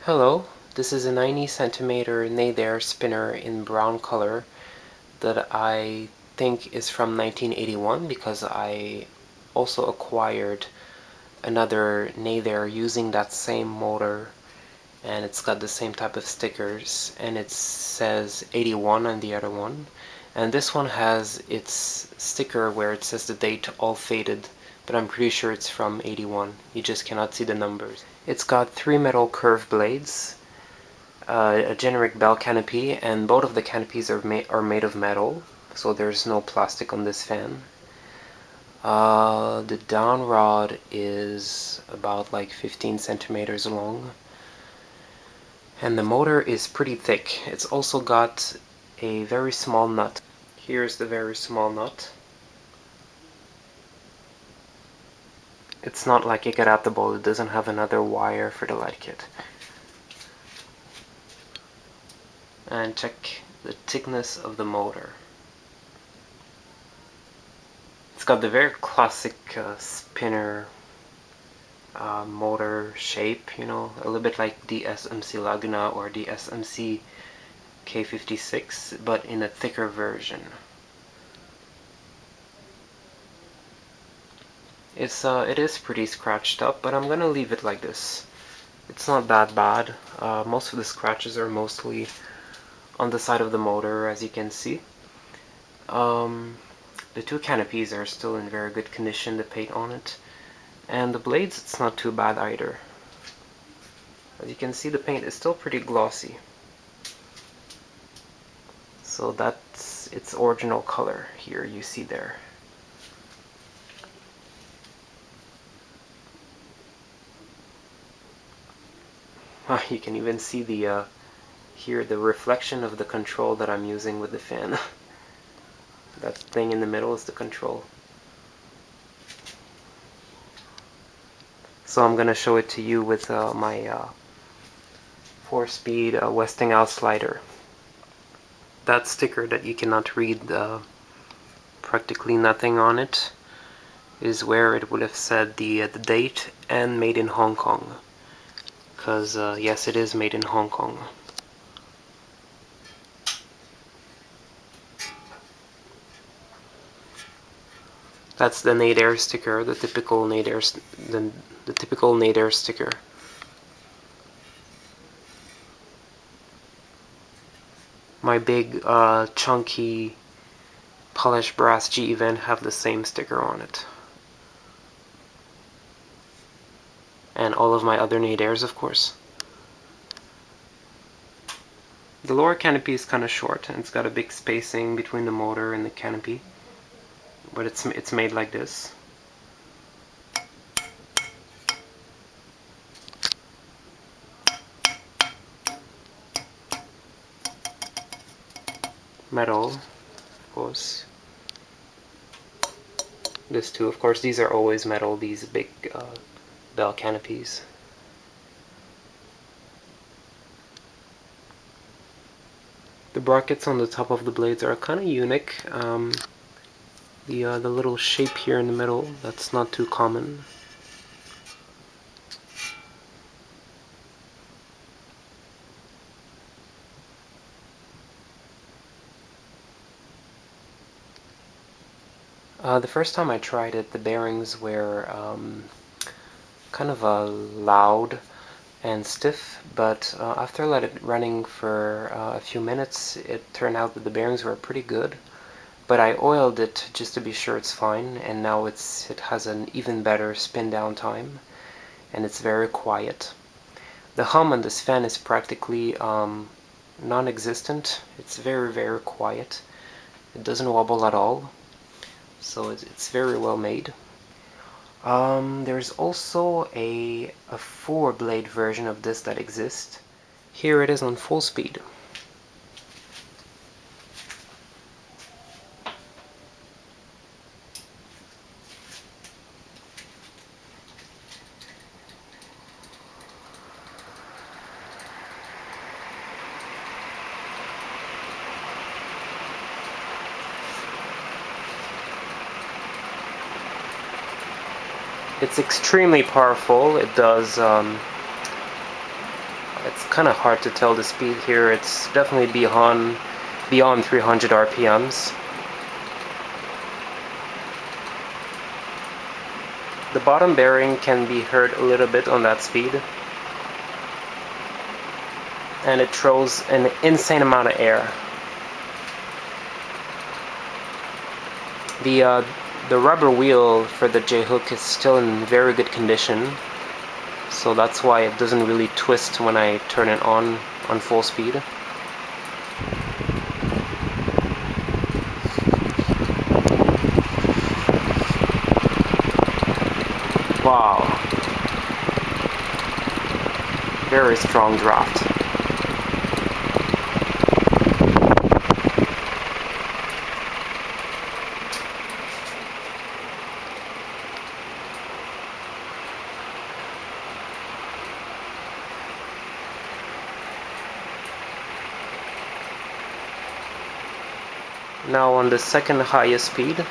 Hello, this is a 90 centimeter Nadair spinner in brown color that I think is from 1981 because I also acquired another Nadair using that same motor, and it's got the same type of stickers, and it says 81 on the other one, and this one has its sticker where it says the date all faded, but I'm pretty sure it's from 81. You just cannot see the numbers. It's got 3 metal curved blades, a generic bell canopy, and both of the canopies are made of metal, so there's no plastic on this fan. The down rod is about like 15 centimeters long, and the motor is pretty thick. It's also got a very small nut. Here's the very small nut. It's not like a adaptable, it doesn't have another wire for the light kit. And check the thickness of the motor. It's got the very classic spinner motor shape, you know, a little bit like the SMC Laguna or the SMC K56, but in a thicker version. It is pretty scratched up, but I'm gonna leave it like this. It's not that bad. Most of the scratches are mostly on the side of the motor, as you can see. The two canopies are still in very good condition, the paint on it. And the blades, it's not too bad either. As you can see, the paint is still pretty glossy. So that's its original color here, you see there. You can even see the here the reflection of the control that I'm using with the fan. That thing in the middle is the control. So I'm gonna show it to you with my 4-speed Westinghouse slider. That sticker that you cannot read practically nothing on it is where it would have said the date and made in Hong Kong. Because yes, it is made in Hong Kong. That's the Nadair sticker, the typical Nadair sticker. My big chunky polished brass G event have the same sticker on it. And all of my other Nadairs, of course. The lower canopy is kind of short, and it's got a big spacing between the motor and the canopy. But it's made like this. Metal, of course. This too, of course. These are always metal, these big bell canopies. The brackets on the top of the blades are kind of unique. The little shape here in the middle, that's not too common. The first time I tried it, the bearings were kind of loud and stiff, but after I let it running for a few minutes, it turned out that the bearings were pretty good. But I oiled it just to be sure it's fine, and now it has an even better spin down time, and it's very quiet. The hum on this fan is practically non-existent. It's very, very quiet. It doesn't wobble at all, so it's very well made. There's also a 4-blade version of this that exists. Here it is on full speed. It's extremely powerful. It does It's kind of hard to tell the speed here. It's definitely beyond 300 RPMs. The bottom bearing can be heard a little bit on that speed, and it throws an insane amount of air. The rubber wheel for the J-hook is still in very good condition, so that's why it doesn't really twist when I turn it on full speed. Wow. Very strong draft. Now on the second highest speed,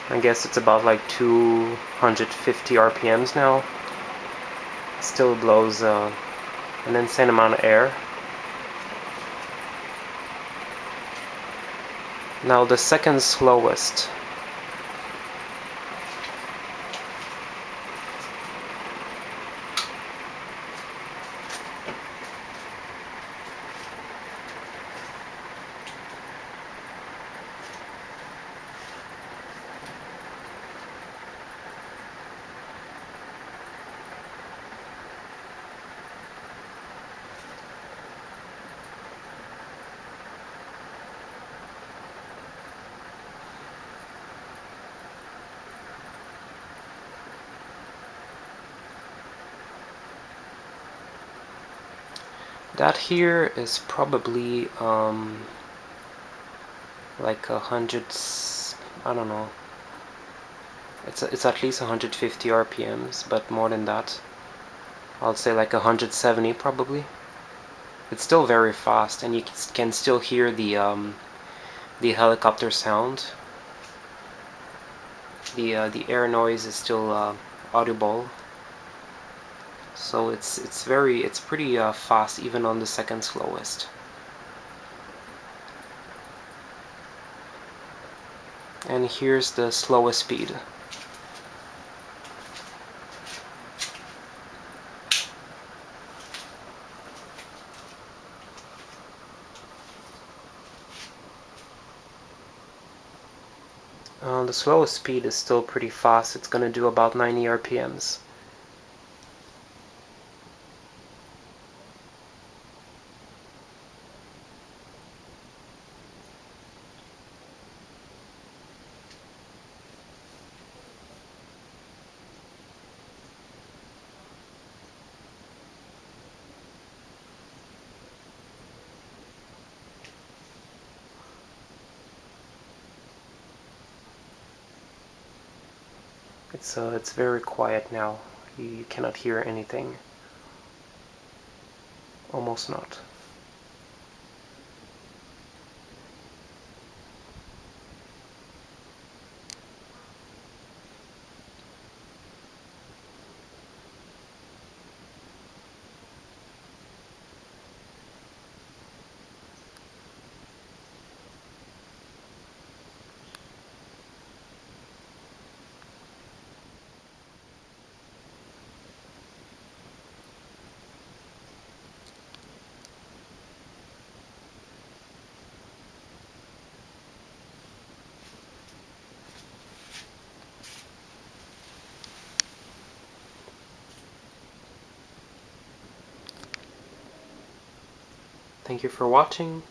I guess it's about like 250 RPMs now. Still blows an insane amount of air. Now the second slowest. That here is probably like 100, I don't know. It's at least 150 RPMs, but more than that. I'll say like 170 probably. It's still very fast, and you can still hear the helicopter sound. The air noise is still audible. So it's pretty fast even on the second slowest. And here's the slowest speed. The slowest speed is still pretty fast. It's gonna do about 90 RPMs. It's very quiet now. You cannot hear anything. Almost not. Thank you for watching.